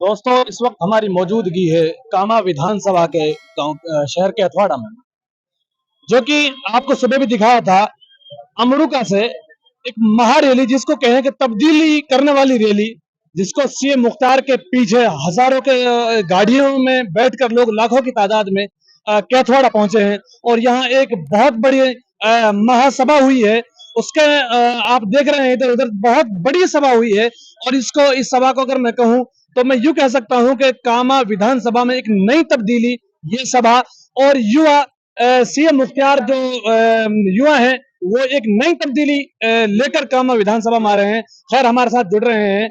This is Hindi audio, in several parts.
दोस्तों, इस वक्त हमारी मौजूदगी है कामा विधानसभा के गांव शहर के अथवाड़ा में, जो कि आपको सुबह भी दिखाया था। अमरुका से एक महारैली, जिसको कहें कि तब्दीली करने वाली रैली, जिसको सीएम मुख्तार के पीछे हजारों के गाड़ियों में बैठकर लोग लाखों की तादाद में कैथवाड़ा पहुंचे हैं और यहाँ एक बहुत बड़ी महासभा हुई है। उसके आप देख रहे हैं इधर उधर बहुत बड़ी सभा हुई है। और इस सभा को अगर मैं कहूं तो मैं यूं कह सकता हूं कि कामा विधानसभा में एक नई तब्दीली ये सभा। और युवा सीएम मुख्तार जो युवा है वो एक नई तब्दीली लेकर कामा विधानसभा में आ रहे हैं। खैर, हमारे साथ जुड़ रहे हैं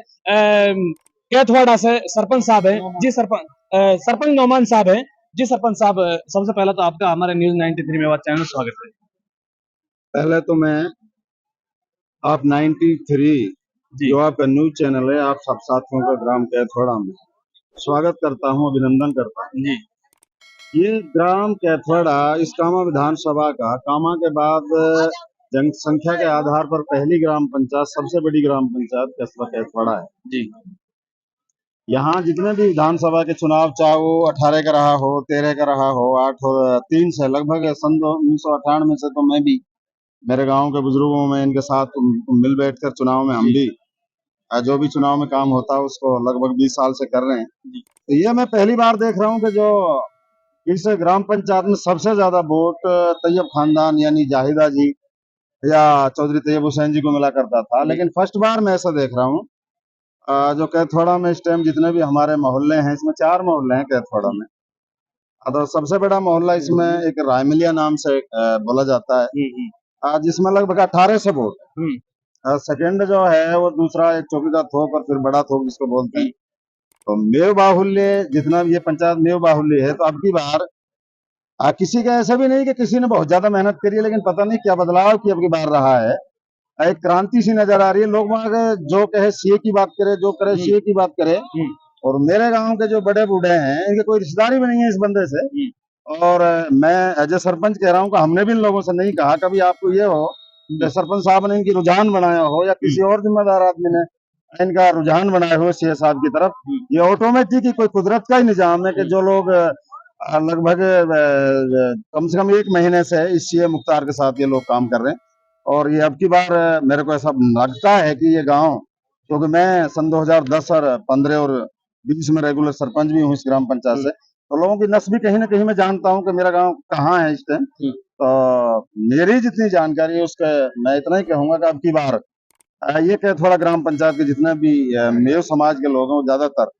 कैथवाड़ा से सरपंच साहब हैं जी। सरपंच नौमान साहब हैं जी। सरपंच साहब, सबसे पहला तो आपका हमारे न्यूज 93 में चैनल स्वागत है। पहले तो मैं आप 93 जो आपका न्यूज चैनल है, आप सब साथियों का ग्राम कैथवाड़ा में स्वागत करता हूं, अभिनंदन करता हूं जी। ये ग्राम कैथवाड़ा इस कामा विधानसभा का कामा के बाद जनसंख्या के आधार पर पहली ग्राम पंचायत, सबसे बड़ी ग्राम पंचायत कस्बा कैथवाड़ा है जी। यहाँ जितने भी विधानसभा के चुनाव, चाहे वो 18 का रहा हो, 13 का रहा हो, 8 और 3 से लगभग सन 1998 से तो मैं भी मेरे गांव के बुजुर्गों में इनके साथ मिल बैठकर चुनाव में हम भी जो भी चुनाव में काम होता है उसको लगभग 20 साल से कर रहे हैं। तो ये मैं पहली बार देख रहा हूँ कि जो इस ग्राम पंचायत में सबसे ज्यादा वोट तैयब खानदान यानी जाहिदा जी या चौधरी तैयब हुसैन जी को मिला करता था, लेकिन फर्स्ट बार मैं ऐसा देख रहा हूँ जो कैथवाड़ा में इस टाइम जितने भी हमारे मोहल्ले हैं, इसमें 4 मोहल्ले हैं कैथवाड़ा में। तो सबसे बड़ा मोहल्ला इसमें एक रायमिलिया नाम से बोला जाता है, जिसमें लगभग 18 से वोट। सेकंड जो है वो दूसरा एक चौकी का थोक और फिर बड़ा थोक जिसको बोलते हैं। तो मेव बाहुल्य जितना भी ये पंचायत मेव बाहुल्य है, तो अब की बार किसी का ऐसा भी नहीं कि किसी ने बहुत ज्यादा मेहनत करी है, लेकिन पता नहीं क्या बदलाव की अब की बार रहा है। एक क्रांति सी नजर आ रही है। लोग वहां जो कहे सीए की बात करे, जो करे सीए की बात करे। और मेरे गांव के जो बड़े बूढ़े हैं, इनके कोई रिश्तेदारी भी नहीं है इस बंदे से। और मैं एज ए सरपंच कह रहा हूँ कि हमने भी इन लोगों से नहीं कहा कभी आपको ये हो कि सरपंच साहब ने इनकी रुझान बनाया हो या किसी और जिम्मेदार आदमी ने इनका रुझान बनाया हो सीए साहब की तरफ। ये ऑटोमेटिक ही कोई कुदरत का ही निजाम है कि जो लोग लगभग कम से कम 1 महीने से इस सीए मुख्तार के साथ ये लोग काम कर रहे हैं। और ये अब की बार मेरे को ऐसा लगता है कि ये गांव, क्योंकि मैं सन 2010 और 15 और 20 में रेगुलर सरपंच भी हूँ इस ग्राम पंचायत से, तो लोगों की नस भी कहीं ना कहीं मैं जानता हूँ कि मेरा गांव कहाँ है इस टाइम। तो मेरी जितनी जानकारी है उसके मैं इतना ही कहूंगा कि अब की बार ये कैथवाड़ा ग्राम पंचायत के जितने भी मेव समाज के लोग हैं वो ज्यादातर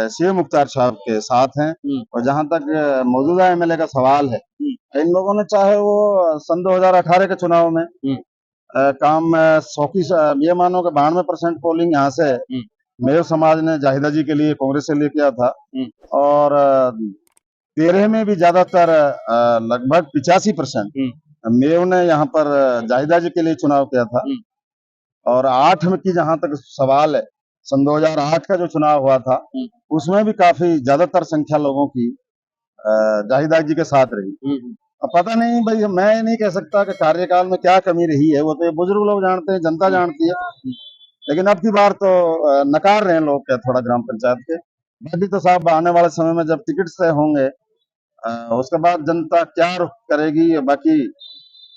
सीएम मुख्तार साहब के साथ हैं। और जहां तक मौजूदा एमएलए का सवाल है, इन लोगों ने चाहे वो सन 2018 के चुनाव में काम 100 की ये मानो कि 92% पोलिंग यहाँ से मेव समाज ने जाहिदा जी के लिए कांग्रेस से लिए किया था। और 13 में भी ज्यादातर लगभग 85% मेव ने यहाँ पर जाहिदा जी के लिए चुनाव किया था। और 8 में की जहां तक सवाल है, सन 2008 का जो चुनाव हुआ था उसमें भी काफी ज्यादातर संख्या लोगों की जाहिदा जी के साथ रही। अब पता नहीं भाई, मैं नहीं कह सकता कि कार्यकाल में क्या कमी रही है, वो तो ये बुजुर्ग लोग जानते हैं, जनता जानती है। लेकिन अब की बार तो नकार रहे हैं लोग कैथवाड़ा ग्राम पंचायत के। बाकी तो साहब आने वाले समय में जब टिकट से होंगे उसके बाद जनता क्या रुख करेगी। बाकी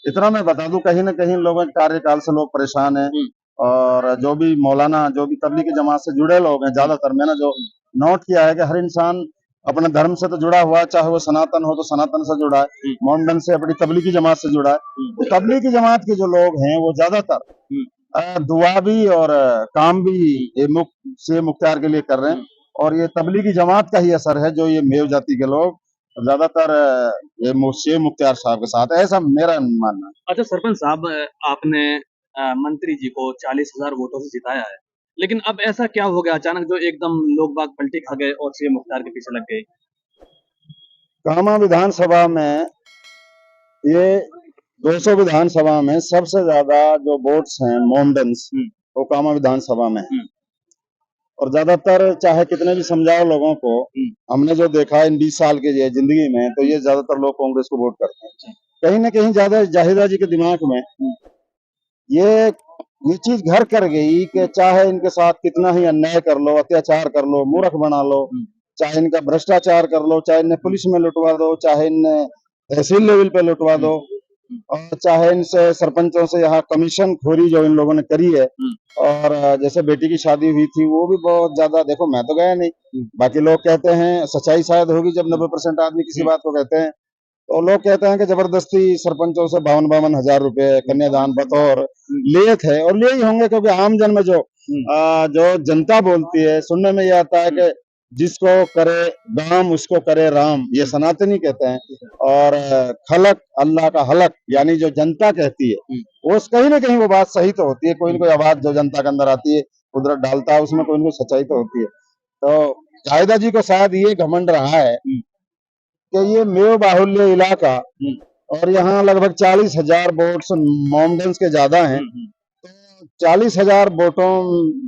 इतना मैं बता दूं, कहीं ना कहीं लोगों के कार्यकाल से लोग परेशान हैं। और जो भी मौलाना, जो भी तबलीगी जमात से जुड़े लोग हैं, ज्यादातर मैंने जो नोट किया है कि हर इंसान अपने धर्म से तो जुड़ा हुआ है, चाहे वो सनातन हो तो सनातन से जुड़ा है, मोमडन से अपनी तबलीगी जमात से जुड़ा है। तो तबलीगी जमात के जो लोग हैं वो ज्यादातर दुआ भी और काम भी से मुख्तार के लिए कर रहे हैं। और ये तबलीगी जमात का ही असर है जो ये मेव जाति के लोग ज्यादातर ये शेख मुख्तार साहब के साथ, ऐसा मेरा मानना है। अच्छा सरपंच साहब, आपने मंत्री जी को 40,000 वोटों से जिताया है, लेकिन अब ऐसा क्या हो गया अचानक जो एकदम लोग बाग पलटी खा गए और सीएम मुख्तार के पीछे लग गए? कामा विधानसभा में ये 200 विधानसभा में सबसे ज्यादा जो वोट्स हैं मोमडन्स, वो कामा विधानसभा में है। और ज्यादातर चाहे कितने भी समझाओ लोगों को, हमने जो देखा इन 20 साल के ये जिंदगी में, तो ये ज्यादातर लोग कांग्रेस को वोट करते हैं। कहीं ना कहीं ज्यादा जाहिदा जी के दिमाग में ये ये चीज घर कर गई कि चाहे इनके साथ कितना ही अन्याय कर लो, अत्याचार कर लो, मूर्ख बना लो, चाहे इनका भ्रष्टाचार कर लो, चाहे इन्हें पुलिस में लुटवा दो, चाहे इन्हें तहसील लेवल पे लुटवा दो, और चाहे इनसे सरपंचों से यहाँ कमीशन खोरी जो इन लोगों ने करी है। और जैसे बेटी की शादी हुई थी वो भी बहुत ज्यादा, देखो मैं तो गया नहीं, बाकी लोग कहते हैं, सच्चाई शायद होगी जब 90% आदमी किसी बात को कहते हैं, तो लोग कहते हैं कि जबरदस्ती सरपंचों से 52,000 रुपए कन्यादान बतौर लिए थे, और लिए ही होंगे, क्योंकि आम जन में जो जनता बोलती है, सुनने में ये आता है कि जिसको करे दाम उसको करे राम, ये सनातनी कहते हैं। और खलक अल्लाह का हलक, यानी जो जनता कहती है वो कहीं ना कहीं वो बात सही तो होती है, कोई ना कोई आवाज जो जनता के अंदर आती है, कुदरत डालता है उसमें कोई ना कोई सच्चाई तो होती है। तो जाहिदा जी को शायद ये घमंड रहा है कि ये मेव बाहुल्य इलाका, और यहाँ लगभग 40,000 वोट्स मोमडन्स के ज्यादा हैं, तो 40,000 वोटों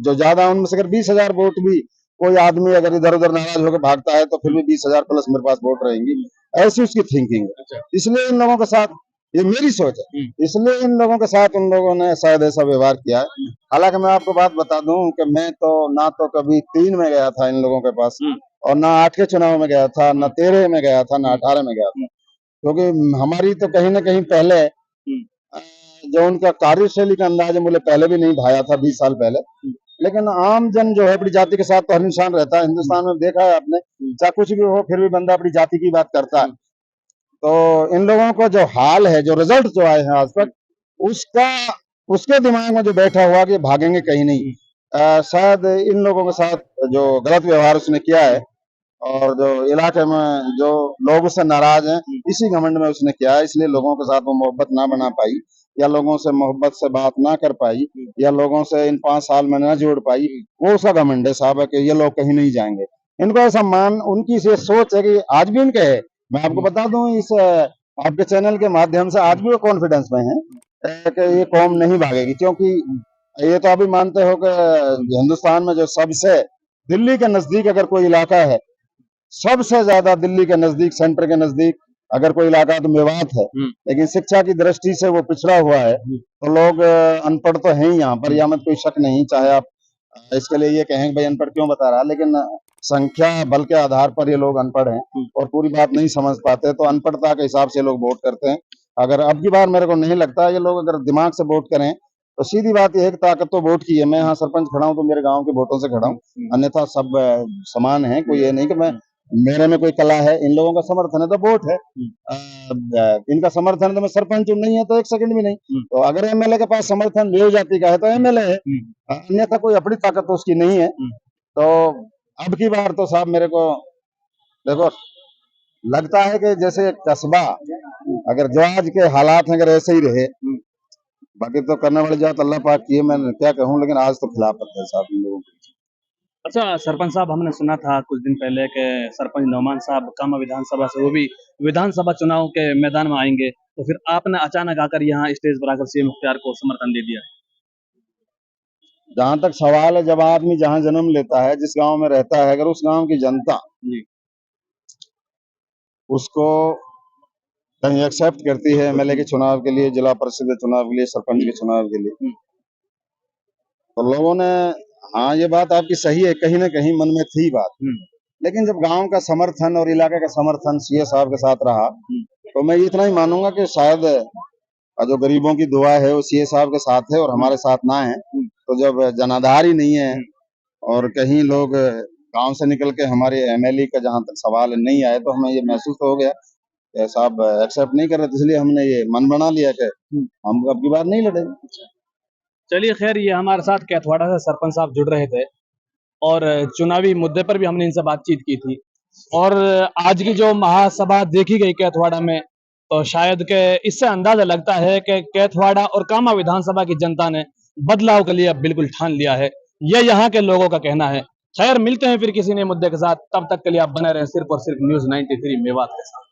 जो ज्यादा, उनमें से अगर 20,000 वोट भी कोई आदमी अगर इधर उधर नाराज होकर भागता है तो फिर भी 20,000 प्लस मेरे पास वोट रहेंगी, ऐसी उसकी थिंकिंग है। इसलिए इन लोगों के साथ, ये मेरी सोच है, इसलिए इन लोगों के साथ उन लोगों ने शायद ऐसा व्यवहार किया है। हालांकि मैं आपको बात बता दूं कि मैं तो ना तो कभी 3 में गया था इन लोगों के पास, और ना 8 के चुनाव में गया था, ना 13 में गया था, ना 18 में गया था, क्योंकि हमारी तो कहीं ना कहीं पहले जो उनका कार्यशैली का अंदाज है मुझे पहले भी नहीं भाया था 20 साल पहले। लेकिन आम जन जो है अपनी जाति के साथ तो हर इंसान रहता है, हिंदुस्तान में देखा है आपने, चाहे कुछ भी हो फिर भी बंदा अपनी जाति की बात करता है। तो इन लोगों का जो हाल है, जो रिजल्ट जो आए हैं आज तक, उसका उसके दिमाग में जो बैठा हुआ कि भागेंगे कहीं नहीं, शायद इन लोगों के साथ जो गलत व्यवहार उसने किया है, और जो इलाके में जो लोग उससे नाराज हैं, इसी घमंड में उसने किया है, इसलिए लोगों के साथ वो मोहब्बत ना बना पाई, या लोगों से मोहब्बत से बात ना कर पाई, या लोगों से इन 5 साल में ना जोड़ पाई, वो उसका घमंड है साहब, है कि ये लोग कहीं नहीं जाएंगे। इनको ऐसा मान, उनकी ये सोच है कि आज भी उनके है, मैं आपको बता दूं इस आपके चैनल के माध्यम से, आज भी वो कॉन्फिडेंस में है कि ये कौम नहीं भागेगी, क्योंकि ये तो अभी मानते हो कि हिंदुस्तान में जो सबसे दिल्ली के नजदीक अगर कोई इलाका है, सबसे ज्यादा दिल्ली के नजदीक, सेंटर के नजदीक अगर कोई इलाका तो मेवात है, लेकिन शिक्षा की दृष्टि से वो पिछड़ा हुआ है, तो लोग अनपढ़ तो हैं यहाँ पर, या मत कोई शक नहीं, चाहे आप इसके लिए ये कहें भाई अनपढ़ क्यों बता रहा है, लेकिन संख्या बल के आधार पर ये लोग अनपढ़ हैं और पूरी बात नहीं समझ पाते, तो अनपढ़ता के हिसाब से लोग वोट करते हैं। अगर अब की बार मेरे को नहीं लगता ये लोग अगर दिमाग से वोट करें, तो सीधी बात यह है कि ताकत तो वोट की है। मैं यहाँ सरपंच खड़ा हूँ तो मेरे गांव के वोटों से खड़ा हूँ, अन्यथा सब समान है, कोई ये नहीं कि मैं मेरे में कोई कला है। इन लोगों का समर्थन है तो वोट है, इनका समर्थन है तो मैं सरपंच हूँ, नहीं है तो एक सेकंड भी नहीं। तो अगर एमएलए के पास समर्थन देव जाति का है तो एमएलए है, अन्यथा कोई अपनी ताकत तो उसकी नहीं है। तो अब की बार तो साहब मेरे को देखो लगता है कि जैसे कस्बा, अगर जो आज के हालात हैं अगर ऐसे ही रहे, बाकी तो करने वाली जात अल्लाह पाक की है, मैं क्या कहूँ, लेकिन आज तो खिलाफत है साहब इन लोगों की। अच्छा सरपंच साहब, हमने सुना था कुछ दिन पहले कि सरपंच नौमान साहब कामा विधानसभा से वो भी विधानसभा चुनाव के मैदान में आएंगे, तो फिर आपने अचानक आकर यहाँ स्टेज पर आकर सीएम मुख्तार को समर्थन दे दिया। जहां तक सवाल है, जब आदमी जहां जन्म लेता है, जिस गांव में रहता है, अगर उस गांव की जनता उसको कहीं एक्सेप्ट करती है एमएलए के चुनाव के लिए, जिला परिषद के चुनाव के लिए, सरपंच के चुनाव के लिए, तो लोगों ने, हाँ ये बात आपकी सही है, कहीं ना कहीं मन में थी बात, लेकिन जब गांव का समर्थन और इलाके का समर्थन सीए साहब के साथ रहा, तो मैं इतना ही मानूंगा कि शायद जो गरीबों की दुआ है वो सीए साहब के साथ है और हमारे साथ ना है। तो जब जनाधार ही नहीं है और कहीं लोग गांव से निकल के हमारे एमएलए का जहां तक सवाल नहीं आए, तो हमें ये महसूस हो गया कि साहब एक्सेप्ट नहीं कर रहे, इसलिए हमने ये मन बना लिया कि हम अब की बार नहीं लड़ेंगे। चलिए खैर, ये हमारे साथ कैथवाड़ा से सरपंच साहब जुड़ रहे थे और चुनावी मुद्दे पर भी हमने इनसे बातचीत की थी, और आज की जो महासभा देखी गई कैथवाड़ा में, तो शायद के इससे अंदाजा लगता है कि कैथवाड़ा और कामा विधानसभा की जनता ने बदलाव के लिए अब बिल्कुल ठान लिया है, यह यहाँ के लोगों का कहना है। खैर मिलते हैं फिर किसी नए मुद्दे के साथ, तब तक के लिए आप बने रहें सिर्फ और सिर्फ न्यूज़ 93 मेवात के साथ।